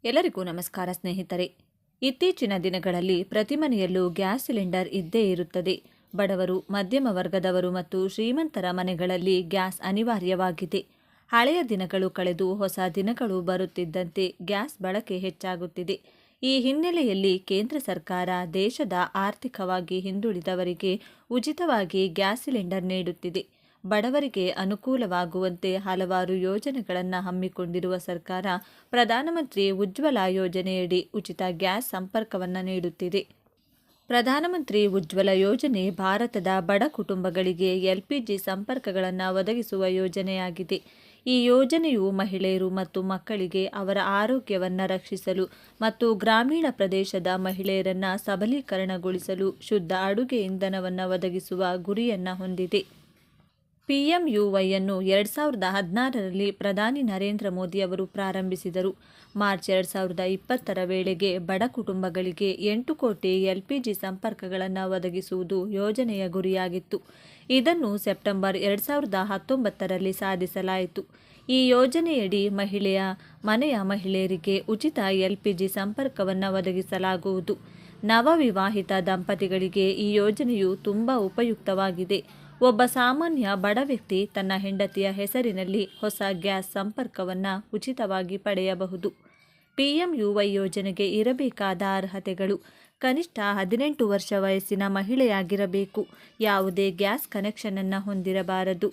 ಎಲ್ಲರಿಗೂ ನಮಸ್ಕಾರ ಸ್ನೇಹಿತರೆ. ಇತ್ತೀಚಿನ ದಿನಗಳಲ್ಲಿ ಪ್ರತಿ ಮನೆಯಲ್ಲೂ ಗ್ಯಾಸ್ ಸಿಲಿಂಡರ್ ಇದ್ದೇ ಇರುತ್ತದೆ. ಬಡವರು, ಮಧ್ಯಮ ವರ್ಗದವರು ಮತ್ತು ಶ್ರೀಮಂತರ ಮನೆಗಳಲ್ಲಿ ಗ್ಯಾಸ್ ಅನಿವಾರ್ಯವಾಗಿದೆ. ಹಳೆಯ ದಿನಗಳು ಕಳೆದು ಹೊಸ ದಿನಗಳು ಬರುತ್ತಿದ್ದಂತೆ ಗ್ಯಾಸ್ ಬಳಕೆ ಹೆಚ್ಚಾಗುತ್ತಿದೆ. ಈ ಹಿನ್ನೆಲೆಯಲ್ಲಿ ಕೇಂದ್ರ ಸರ್ಕಾರ ದೇಶದ ಆರ್ಥಿಕವಾಗಿ ಹಿಂದುಳಿದವರಿಗೆ ಉಚಿತವಾಗಿ ಗ್ಯಾಸ್ ಸಿಲಿಂಡರ್ ನೀಡುತ್ತಿದೆ. ಬಡವರಿಗೆ ಅನುಕೂಲವಾಗುವಂತೆ ಹಲವಾರು ಯೋಜನೆಗಳನ್ನು ಹಮ್ಮಿಕೊಂಡಿರುವ ಸರ್ಕಾರ ಪ್ರಧಾನಮಂತ್ರಿ ಉಜ್ವಲ ಯೋಜನೆಯಡಿ ಉಚಿತ ಗ್ಯಾಸ್ ಸಂಪರ್ಕವನ್ನು ನೀಡುತ್ತಿದೆ. ಪ್ರಧಾನಮಂತ್ರಿ ಉಜ್ವಲ ಯೋಜನೆ ಭಾರತದ ಬಡ ಕುಟುಂಬಗಳಿಗೆ ಎಲ್ಪಿಜಿ ಸಂಪರ್ಕಗಳನ್ನು ಒದಗಿಸುವ ಯೋಜನೆಯಾಗಿದೆ. ಈ ಯೋಜನೆಯು ಮಹಿಳೆಯರು ಮತ್ತು ಮಕ್ಕಳಿಗೆ ಅವರ ಆರೋಗ್ಯವನ್ನು ರಕ್ಷಿಸಲು ಮತ್ತು ಗ್ರಾಮೀಣ ಪ್ರದೇಶದ ಮಹಿಳೆಯರನ್ನು ಸಬಲೀಕರಣಗೊಳಿಸಲು ಶುದ್ಧ ಅಡುಗೆ ಇಂಧನವನ್ನು ಒದಗಿಸುವ ಗುರಿಯನ್ನು ಹೊಂದಿದೆ. PMUY ಅನ್ನು 2016ರಲ್ಲಿ ಪ್ರಧಾನಿ ನರೇಂದ್ರ ಮೋದಿ ಅವರು ಪ್ರಾರಂಭಿಸಿದರು. ಮಾರ್ಚ್ 2020ರ ವೇಳೆಗೆ ಬಡ ಕುಟುಂಬಗಳಿಗೆ 8 ಕೋಟಿ LPG ಸಂಪರ್ಕಗಳನ್ನು ಒದಗಿಸುವುದು ಯೋಜನೆಯ ಗುರಿಯಾಗಿತ್ತು. ಇದನ್ನು ಸೆಪ್ಟೆಂಬರ್ 2019ರಲ್ಲಿ ಸಾಧಿಸಲಾಯಿತು. ಈ ಯೋಜನೆಯಡಿ ಮನೆಯ ಮಹಿಳೆಯರಿಗೆ ಉಚಿತ LPG ಸಂಪರ್ಕವನ್ನು ಒದಗಿಸಲಾಗುವುದು. ನವವಿವಾಹಿತ ದಂಪತಿಗಳಿಗೆ ಈ ಯೋಜನೆಯು ತುಂಬ ಉಪಯುಕ್ತವಾಗಿದೆ. ಒಬ್ಬ ಸಾಮಾನ್ಯ ಬಡ ವ್ಯಕ್ತಿ ತನ್ನ ಹೆಂಡತಿಯ ಹೆಸರಿನಲ್ಲಿ ಹೊಸ ಗ್ಯಾಸ್ ಸಂಪರ್ಕವನ್ನು ಉಚಿತವಾಗಿ ಪಡೆಯಬಹುದು. PMUY ಯೋಜನೆಗೆ ಇರಬೇಕಾದ ಅರ್ಹತೆಗಳು: ಕನಿಷ್ಠ 18 ವರ್ಷ ವಯಸ್ಸಿನ ಮಹಿಳೆಯಾಗಿರಬೇಕು. ಯಾವುದೇ ಗ್ಯಾಸ್ ಕನೆಕ್ಷನನ್ನು ಹೊಂದಿರಬಾರದು.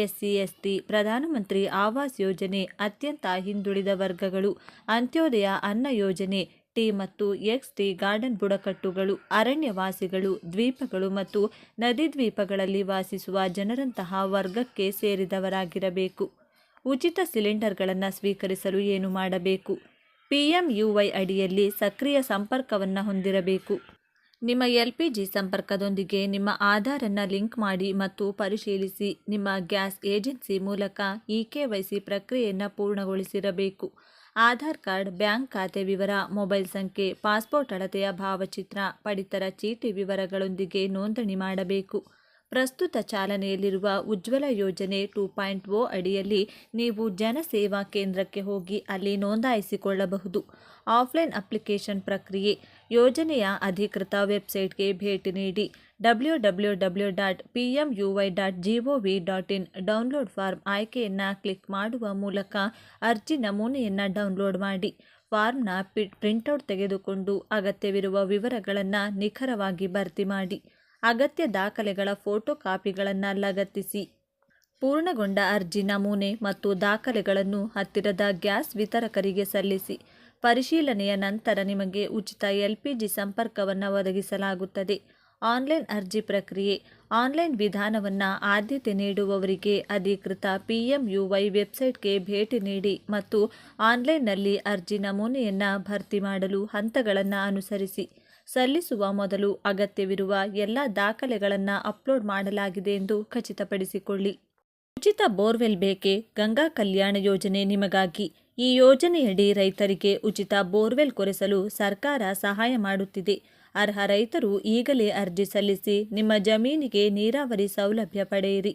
SC ST, ಪ್ರಧಾನಮಂತ್ರಿ ಆವಾಸ್ ಯೋಜನೆ, ಅತ್ಯಂತ ಹಿಂದುಳಿದ ವರ್ಗಗಳು, ಅಂತ್ಯೋದಯ ಅನ್ನ ಯೋಜನೆ, T ಮತ್ತು XT ಗಾರ್ಡನ್ ಬುಡಕಟ್ಟುಗಳು, ಅರಣ್ಯವಾಸಿಗಳು, ದ್ವೀಪಗಳು ಮತ್ತು ನದಿ ದ್ವೀಪಗಳಲ್ಲಿ ವಾಸಿಸುವ ಜನರಂತಹ ವರ್ಗಕ್ಕೆ ಸೇರಿದವರಾಗಿರಬೇಕು. ಉಚಿತ ಸಿಲಿಂಡರ್ಗಳನ್ನು ಸ್ವೀಕರಿಸಲು ಏನು ಮಾಡಬೇಕು? PMUY ಅಡಿಯಲ್ಲಿ ಸಕ್ರಿಯ ಸಂಪರ್ಕವನ್ನು ಹೊಂದಿರಬೇಕು. ನಿಮ್ಮ LPG ಸಂಪರ್ಕದೊಂದಿಗೆ ನಿಮ್ಮ ಆಧಾರನ್ನು ಲಿಂಕ್ ಮಾಡಿ ಮತ್ತು ಪರಿಶೀಲಿಸಿ. ನಿಮ್ಮ ಗ್ಯಾಸ್ ಏಜೆನ್ಸಿ ಮೂಲಕ eKYC ಪ್ರಕ್ರಿಯೆಯನ್ನು ಪೂರ್ಣಗೊಳಿಸಿರಬೇಕು. ಆಧಾರ್ ಕಾರ್ಡ್, ಬ್ಯಾಂಕ್ ಖಾತೆ ವಿವರ, ಮೊಬೈಲ್ ಸಂಖ್ಯೆ, ಪಾಸ್ಪೋರ್ಟ್ ಅಳತೆಯ ಭಾವಚಿತ್ರ, ಪಡಿತರ ಚೀಟಿ ವಿವರಗಳೊಂದಿಗೆ ನೋಂದಣಿ ಮಾಡಬೇಕು. ಪ್ರಸ್ತುತ ಚಾಲನೆಯಲ್ಲಿರುವ ಉಜ್ವಲ ಯೋಜನೆ 2.0 ಅಡಿಯಲ್ಲಿ ನೀವು ಜನಸೇವಾ ಕೇಂದ್ರಕ್ಕೆ ಹೋಗಿ ಅಲ್ಲಿ ನೋಂದಾಯಿಸಿಕೊಳ್ಳಬಹುದು. ಆಫ್ಲೈನ್ ಅಪ್ಲಿಕೇಶನ್ ಪ್ರಕ್ರಿಯೆ: ಯೋಜನೆಯ ಅಧಿಕೃತ ವೆಬ್ಸೈಟ್ಗೆ ಭೇಟಿ ನೀಡಿ. www.pmuy.gov.in ಡೌನ್ಲೋಡ್ ಫಾರ್ಮ್ ಆಯ್ಕೆಯನ್ನು ಕ್ಲಿಕ್ ಮಾಡುವ ಮೂಲಕ ಅರ್ಜಿ ನಮೂನೆಯನ್ನು ಡೌನ್ಲೋಡ್ ಮಾಡಿ. ಫಾರ್ಮ್ನ ಪ್ರಿಂಟೌಟ್ ತೆಗೆದುಕೊಂಡು ಅಗತ್ಯವಿರುವ ವಿವರಗಳನ್ನು ನಿಖರವಾಗಿ ಭರ್ತಿ ಮಾಡಿ. ಅಗತ್ಯ ದಾಖಲೆಗಳ ಫೋಟೋ ಕಾಪಿಗಳನ್ನು ಲಗತ್ತಿಸಿ. ಪೂರ್ಣಗೊಂಡ ಅರ್ಜಿ ನಮೂನೆ ಮತ್ತು ದಾಖಲೆಗಳನ್ನು ಹತ್ತಿರದ ಗ್ಯಾಸ್ ವಿತರಕರಿಗೆ ಸಲ್ಲಿಸಿ. ಪರಿಶೀಲನೆಯ ನಂತರ ನಿಮಗೆ ಉಚಿತ LPG ಸಂಪರ್ಕವನ್ನು ಒದಗಿಸಲಾಗುತ್ತದೆ. ಆನ್ಲೈನ್ ಅರ್ಜಿ ಪ್ರಕ್ರಿಯೆ: ಆನ್ಲೈನ್ ವಿಧಾನವನ್ನು ಆದ್ಯತೆ ನೀಡುವವರಿಗೆ ಅಧಿಕೃತ PMUY ವೆಬ್ಸೈಟ್ಗೆ ಭೇಟಿ ನೀಡಿ ಮತ್ತು ಆನ್ಲೈನ್ನಲ್ಲಿ ಅರ್ಜಿ ನಮೂನೆಯನ್ನು ಭರ್ತಿ ಮಾಡಲು ಹಂತಗಳನ್ನು ಅನುಸರಿಸಿ. ಸಲ್ಲಿಸುವ ಮೊದಲು ಅಗತ್ಯವಿರುವ ಎಲ್ಲ ದಾಖಲೆಗಳನ್ನು ಅಪ್ಲೋಡ್ ಮಾಡಲಾಗಿದೆ ಎಂದು ಖಚಿತಪಡಿಸಿಕೊಳ್ಳಿ. ಉಚಿತ ಬೋರ್ವೆಲ್ ಬೇಕೇ? ಗಂಗಾ ಕಲ್ಯಾಣ ಯೋಜನೆ ನಿಮಗಾಗಿ. ಈ ಯೋಜನೆಯಡಿ ರೈತರಿಗೆ ಉಚಿತ ಬೋರ್ವೆಲ್ ಕೊರೆಸಲು ಸರ್ಕಾರ ಸಹಾಯ ಮಾಡುತ್ತಿದೆ. ಅರ್ಹ ರೈತರು ಈಗಲೇ ಅರ್ಜಿ ಸಲ್ಲಿಸಿ ನಿಮ್ಮ ಜಮೀನಿಗೆ ನೀರಾವರಿ ಸೌಲಭ್ಯ ಪಡೆಯಿರಿ.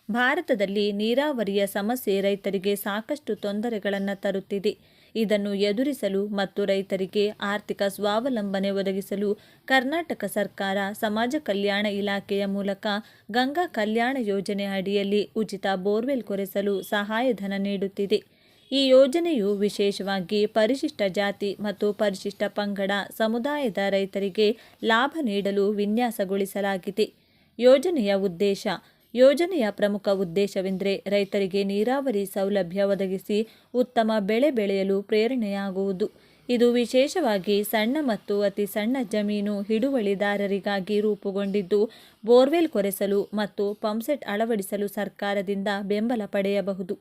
ಭಾರತದಲ್ಲಿ ನೀರಾವರಿಯ ಸಮಸ್ಯೆ ರೈತರಿಗೆ ಸಾಕಷ್ಟು ತೊಂದರೆಗಳನ್ನು ತರುತ್ತಿದೆ. ಇದನ್ನು ಎದುರಿಸಲು ಮತ್ತು ರೈತರಿಗೆ ಆರ್ಥಿಕ ಸ್ವಾವಲಂಬನೆ ಒದಗಿಸಲು ಕರ್ನಾಟಕ ಸರ್ಕಾರ ಸಮಾಜ ಕಲ್ಯಾಣ ಇಲಾಖೆಯ ಮೂಲಕ ಗಂಗಾ ಕಲ್ಯಾಣ ಯೋಜನೆ ಅಡಿಯಲ್ಲಿ ಉಚಿತ ಬೋರ್ವೆಲ್ ಕೊರೆಸಲು ಸಹಾಯಧನ ನೀಡುತ್ತಿದೆ. ಈ ಯೋಜನೆಯು ವಿಶೇಷವಾಗಿ ಪರಿಶಿಷ್ಟ ಜಾತಿ ಮತ್ತು ಪರಿಶಿಷ್ಟ ಪಂಗಡ ಸಮುದಾಯದ ರೈತರಿಗೆ ಲಾಭ ನೀಡಲು ವಿನ್ಯಾಸಗೊಳಿಸಲಾಗಿದೆ. ಯೋಜನೆಯ ಉದ್ದೇಶ: ಯೋಜನೆಯ ಪ್ರಮುಖ ಉದ್ದೇಶವೆಂದರೆ ರೈತರಿಗೆ ನೀರಾವರಿ ಸೌಲಭ್ಯ ಒದಗಿಸಿ ಉತ್ತಮ ಬೆಳೆ ಬೆಳೆಯಲು ಪ್ರೇರಣೆಯಾಗುವುದು. ಇದು ವಿಶೇಷವಾಗಿ ಸಣ್ಣ ಮತ್ತು ಅತಿ ಸಣ್ಣ ಜಮೀನು ಹಿಡುವಳಿದಾರರಿಗಾಗಿ ರೂಪುಗೊಂಡಿದ್ದು, ಬೋರ್ವೆಲ್ ಕೊರೆಸಲು ಮತ್ತು ಪಂಪ್ಸೆಟ್ ಅಳವಡಿಸಲು ಸರ್ಕಾರದಿಂದ ಬೆಂಬಲ ಪಡೆಯಬಹುದು.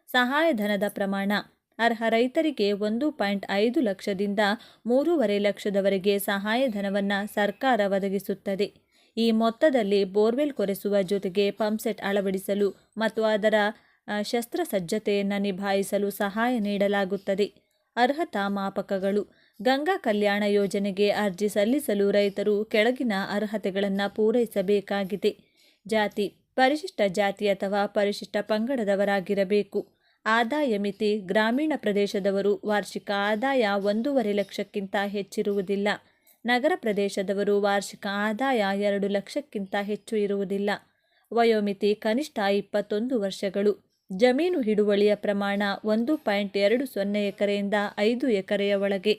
ಸಹಾಯಧನದ ಪ್ರಮಾಣ: ಅರ್ಹ ರೈತರಿಗೆ 1.5 ಲಕ್ಷದಿಂದ 3.5 ಲಕ್ಷದವರೆಗೆ ಸಹಾಯಧನವನ್ನು ಸರ್ಕಾರ ಒದಗಿಸುತ್ತದೆ. ಈ ಮೊತ್ತದಲ್ಲಿ ಬೋರ್ವೆಲ್ ಕೊರೆಸುವ ಜೊತೆಗೆ ಪಂಪ್ಸೆಟ್ ಅಳವಡಿಸಲು ಮತ್ತು ಅದರ ಶಸ್ತ್ರಸಜ್ಜತೆಯನ್ನು ನಿಭಾಯಿಸಲು ಸಹಾಯ ನೀಡಲಾಗುತ್ತದೆ. ಅರ್ಹತಾ ಮಾಪಕಗಳು: ಗಂಗಾ ಕಲ್ಯಾಣ ಯೋಜನೆಗೆ ಅರ್ಜಿ ಸಲ್ಲಿಸಲು ರೈತರು ಕೆಳಗಿನ ಅರ್ಹತೆಗಳನ್ನು ಪೂರೈಸಬೇಕಾಗಿದೆ. ಜಾತಿ: ಪರಿಶಿಷ್ಟ ಜಾತಿ ಅಥವಾ ಪರಿಶಿಷ್ಟ ಪಂಗಡದವರಾಗಿರಬೇಕು. ಆದಾಯ ಮಿತಿ ಗ್ರಾಮೀಣ ಪ್ರದೇಶದವರು ವಾರ್ಷಿಕ ಆದಾಯ 1.5 ಲಕ್ಷಕ್ಕಿಂತ ಹೆಚ್ಚಿರುವುದಿಲ್ಲ. ನಗರ ಪ್ರದೇಶದವರು ವಾರ್ಷಿಕ ಆದಾಯ 2 ಲಕ್ಷಕ್ಕಿಂತ ಹೆಚ್ಚು ಇರುವುದಿಲ್ಲ. ವಯೋಮಿತಿ ಕನಿಷ್ಠ 21 ವರ್ಷಗಳು. ಜಮೀನು ಹಿಡುವಳಿಯ ಪ್ರಮಾಣ 1.20 ಎಕರೆಯಿಂದ 5 ಎಕರೆಯ ಒಳಗೆ.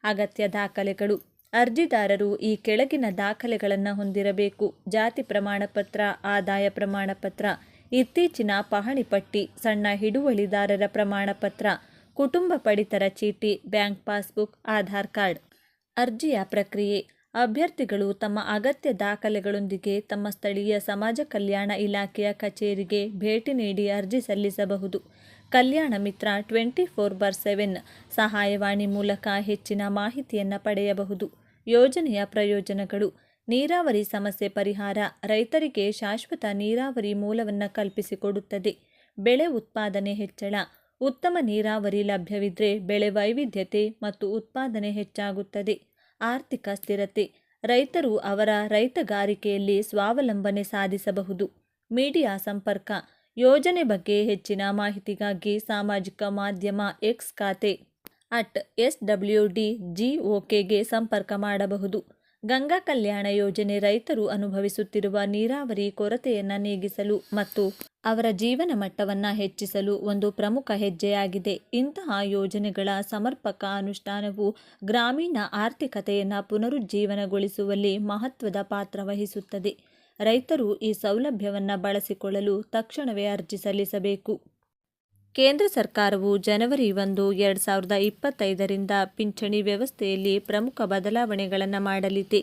ಅಗತ್ಯ ದಾಖಲೆಗಳು. ಅರ್ಜಿದಾರರು ಈ ಕೆಳಗಿನ ದಾಖಲೆಗಳನ್ನು ಹೊಂದಿರಬೇಕು: ಜಾತಿ ಪ್ರಮಾಣಪತ್ರ, ಆದಾಯ ಪ್ರಮಾಣಪತ್ರ, ಇತ್ತೀಚಿನ ಪಹಣಿ ಪಟ್ಟಿ, ಸಣ್ಣ ಹಿಡುವಳಿದಾರರ ಪ್ರಮಾಣಪತ್ರ, ಕುಟುಂಬ ಪಡಿತರ ಚೀಟಿ, ಬ್ಯಾಂಕ್ ಪಾಸ್ಬುಕ್, ಆಧಾರ್ ಕಾರ್ಡ್. ಅರ್ಜಿಯ ಪ್ರಕ್ರಿಯೆ. ಅಭ್ಯರ್ಥಿಗಳು ತಮ್ಮ ಅಗತ್ಯ ದಾಖಲೆಗಳೊಂದಿಗೆ ತಮ್ಮ ಸ್ಥಳೀಯ ಸಮಾಜ ಕಲ್ಯಾಣ ಇಲಾಖೆಯ ಕಚೇರಿಗೆ ಭೇಟಿ ನೀಡಿ ಅರ್ಜಿ ಸಲ್ಲಿಸಬಹುದು. ಕಲ್ಯಾಣ ಮಿತ್ರ 24/7 ಸಹಾಯವಾಣಿ ಮೂಲಕ ಹೆಚ್ಚಿನ ಮಾಹಿತಿಯನ್ನು ಪಡೆಯಬಹುದು. ಯೋಜನೆಯ ಪ್ರಯೋಜನಗಳು: ನೀರಾವರಿ ಸಮಸ್ಯೆ ಪರಿಹಾರ, ರೈತರಿಗೆ ಶಾಶ್ವತ ನೀರಾವರಿ ಮೂಲವನ್ನು ಕಲ್ಪಿಸಿಕೊಡುತ್ತದೆ. ಬೆಳೆ ಉತ್ಪಾದನೆ ಹೆಚ್ಚಳ, ಉತ್ತಮ ನೀರಾವರಿ ಲಭ್ಯವಿದ್ದರೆ ಬೆಳೆ ವೈವಿಧ್ಯತೆ ಮತ್ತು ಉತ್ಪಾದನೆ ಹೆಚ್ಚಾಗುತ್ತದೆ. ಆರ್ಥಿಕ ಸ್ಥಿರತೆ, ರೈತರು ಅವರ ರೈತಗಾರಿಕೆಯಲ್ಲಿ ಸ್ವಾವಲಂಬನೆ ಸಾಧಿಸಬಹುದು. ಮೀಡಿಯಾ ಸಂಪರ್ಕ, ಯೋಜನೆ ಬಗ್ಗೆ ಹೆಚ್ಚಿನ ಮಾಹಿತಿಗಾಗಿ ಸಾಮಾಜಿಕ ಮಾಧ್ಯಮ ಎಕ್ಸ್ ಖಾತೆ @SWDGOKಗೆ ಸಂಪರ್ಕ ಮಾಡಬಹುದು. ಗಂಗಾ ಕಲ್ಯಾಣ ಯೋಜನೆ ರೈತರು ಅನುಭವಿಸುತ್ತಿರುವ ನೀರಾವರಿ ಕೊರತೆಯನ್ನು ನೀಗಿಸಲು ಮತ್ತು ಅವರ ಜೀವನ ಮಟ್ಟವನ್ನು ಹೆಚ್ಚಿಸಲು ಒಂದು ಪ್ರಮುಖ ಹೆಜ್ಜೆಯಾಗಿದೆ. ಇಂತಹ ಯೋಜನೆಗಳ ಸಮರ್ಪಕ ಅನುಷ್ಠಾನವು ಗ್ರಾಮೀಣ ಆರ್ಥಿಕತೆಯನ್ನು ಪುನರುಜ್ಜೀವನಗೊಳಿಸುವಲ್ಲಿ ಮಹತ್ವದ ಪಾತ್ರ ವಹಿಸುತ್ತದೆ. ರೈತರು ಈ ಸೌಲಭ್ಯವನ್ನು ಬಳಸಿಕೊಳ್ಳಲು ತಕ್ಷಣವೇ ಅರ್ಜಿ ಸಲ್ಲಿಸಬೇಕು. ಕೇಂದ್ರ ಸರ್ಕಾರವು ಜನವರಿ 1, 2025ರಿಂದ ಪಿಂಚಣಿ ವ್ಯವಸ್ಥೆಯಲ್ಲಿ ಪ್ರಮುಖ ಬದಲಾವಣೆಗಳನ್ನು ಮಾಡಲಿದೆ.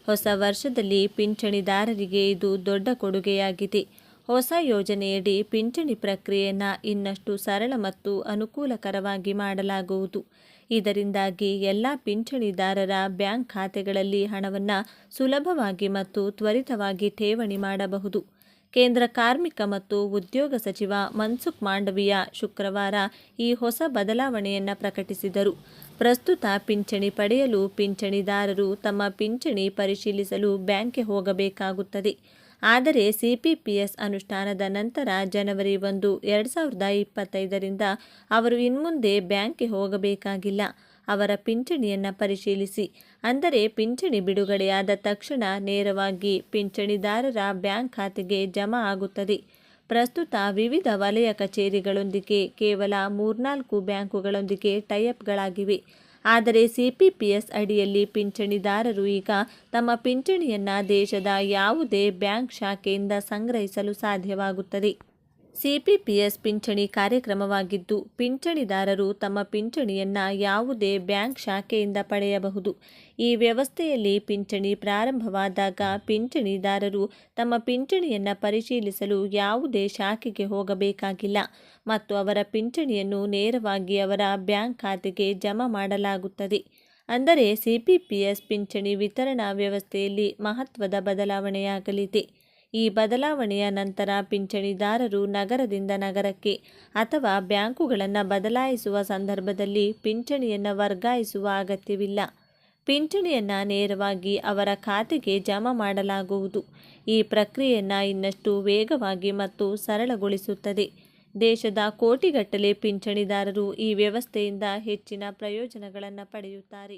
ಹೊಸ ವರ್ಷದಲ್ಲಿ ಪಿಂಚಣಿದಾರರಿಗೆ ಇದು ದೊಡ್ಡ ಕೊಡುಗೆಯಾಗಿದೆ. ಹೊಸ ಯೋಜನೆಯಡಿ ಪಿಂಚಣಿ ಪ್ರಕ್ರಿಯೆಯನ್ನು ಇನ್ನಷ್ಟು ಸರಳ ಮತ್ತು ಅನುಕೂಲಕರವಾಗಿ ಮಾಡಲಾಗುವುದು. ಇದರಿಂದಾಗಿ ಎಲ್ಲ ಪಿಂಚಣಿದಾರರ ಬ್ಯಾಂಕ್ ಖಾತೆಗಳಲ್ಲಿ ಹಣವನ್ನು ಸುಲಭವಾಗಿ ಮತ್ತು ತ್ವರಿತವಾಗಿ ಠೇವಣಿ ಮಾಡಬಹುದು. ಕೇಂದ್ರ ಕಾರ್ಮಿಕ ಮತ್ತು ಉದ್ಯೋಗ ಸಚಿವ ಮನ್ಸುಖ್ ಮಾಂಡವಿಯಾ ಶುಕ್ರವಾರ ಈ ಹೊಸ ಬದಲಾವಣೆಯನ್ನು ಪ್ರಕಟಿಸಿದರು. ಪ್ರಸ್ತುತ ಪಿಂಚಣಿ ಪಡೆಯಲು ಪಿಂಚಣಿದಾರರು ತಮ್ಮ ಪಿಂಚಣಿ ಪರಿಶೀಲಿಸಲು ಬ್ಯಾಂಕ್ಗೆ ಹೋಗಬೇಕಾಗುತ್ತದೆ. ಆದರೆ CPPS ಅನುಷ್ಠಾನದ ನಂತರ ಜನವರಿ 1, 2025ರಿಂದ ಅವರು ಇನ್ಮುಂದೆ ಬ್ಯಾಂಕ್ಗೆ ಹೋಗಬೇಕಾಗಿಲ್ಲ. ಅವರ ಪಿಂಚಣಿಯನ್ನು ಪರಿಶೀಲಿಸಿ, ಅಂದರೆ ಪಿಂಚಣಿ ಬಿಡುಗಡೆಯಾದ ತಕ್ಷಣ ನೇರವಾಗಿ ಪಿಂಚಣಿದಾರರ ಬ್ಯಾಂಕ್ ಖಾತೆಗೆ ಜಮಾ ಆಗುತ್ತದೆ. ಪ್ರಸ್ತುತ ವಿವಿಧ ವಲಯ ಕಚೇರಿಗಳೊಂದಿಗೆ ಕೇವಲ 3-4 ಬ್ಯಾಂಕುಗಳೊಂದಿಗೆ ಟೈಅಪ್ಗಳಾಗಿವೆ. ಆದರೆ CPPS ಅಡಿಯಲ್ಲಿ ಪಿಂಚಣಿದಾರರು ಈಗ ತಮ್ಮ ಪಿಂಚಣಿಯನ್ನು ದೇಶದ ಯಾವುದೇ ಬ್ಯಾಂಕ್ ಶಾಖೆಯಿಂದ ಸಂಗ್ರಹಿಸಲು ಸಾಧ್ಯವಾಗುತ್ತದೆ. CPPS ಪಿಂಚಣಿ ಕಾರ್ಯಕ್ರಮವಾಗಿದ್ದು, ಪಿಂಚಣಿದಾರರು ತಮ್ಮ ಪಿಂಚಣಿಯನ್ನು ಯಾವುದೇ ಬ್ಯಾಂಕ್ ಶಾಖೆಯಿಂದ ಪಡೆಯಬಹುದು. ಈ ವ್ಯವಸ್ಥೆಯಲ್ಲಿ ಪಿಂಚಣಿ ಪ್ರಾರಂಭವಾದಾಗ ಪಿಂಚಣಿದಾರರು ತಮ್ಮ ಪಿಂಚಣಿಯನ್ನು ಪರಿಶೀಲಿಸಲು ಯಾವುದೇ ಶಾಖೆಗೆ ಹೋಗಬೇಕಾಗಿಲ್ಲ ಮತ್ತು ಅವರ ಪಿಂಚಣಿಯನ್ನು ನೇರವಾಗಿ ಅವರ ಬ್ಯಾಂಕ್ ಖಾತೆಗೆ ಜಮಾ ಮಾಡಲಾಗುತ್ತದೆ. ಅಂದರೆ CPPS ಪಿಂಚಣಿ ವಿತರಣಾ ವ್ಯವಸ್ಥೆಯಲ್ಲಿ ಮಹತ್ವದ ಬದಲಾವಣೆಯಾಗಲಿದೆ. ಈ ಬದಲಾವಣೆಯ ನಂತರ ಪಿಂಚಣಿದಾರರು ನಗರದಿಂದ ನಗರಕ್ಕೆ ಅಥವಾ ಬ್ಯಾಂಕುಗಳನ್ನು ಬದಲಾಯಿಸುವ ಸಂದರ್ಭದಲ್ಲಿ ಪಿಂಚಣಿಯನ್ನು ವರ್ಗಾಯಿಸುವ ಅಗತ್ಯವಿಲ್ಲ. ಪಿಂಚಣಿಯನ್ನು ನೇರವಾಗಿ ಅವರ ಖಾತೆಗೆ ಜಮಾ ಮಾಡಲಾಗುವುದು. ಈ ಪ್ರಕ್ರಿಯೆಯನ್ನು ಇನ್ನಷ್ಟು ವೇಗವಾಗಿ ಮತ್ತು ಸರಳಗೊಳಿಸುತ್ತದೆ. ದೇಶದ ಕೋಟಿಗಟ್ಟಲೆ ಪಿಂಚಣಿದಾರರು ಈ ವ್ಯವಸ್ಥೆಯಿಂದ ಹೆಚ್ಚಿನ ಪ್ರಯೋಜನಗಳನ್ನು ಪಡೆಯುತ್ತಾರೆ.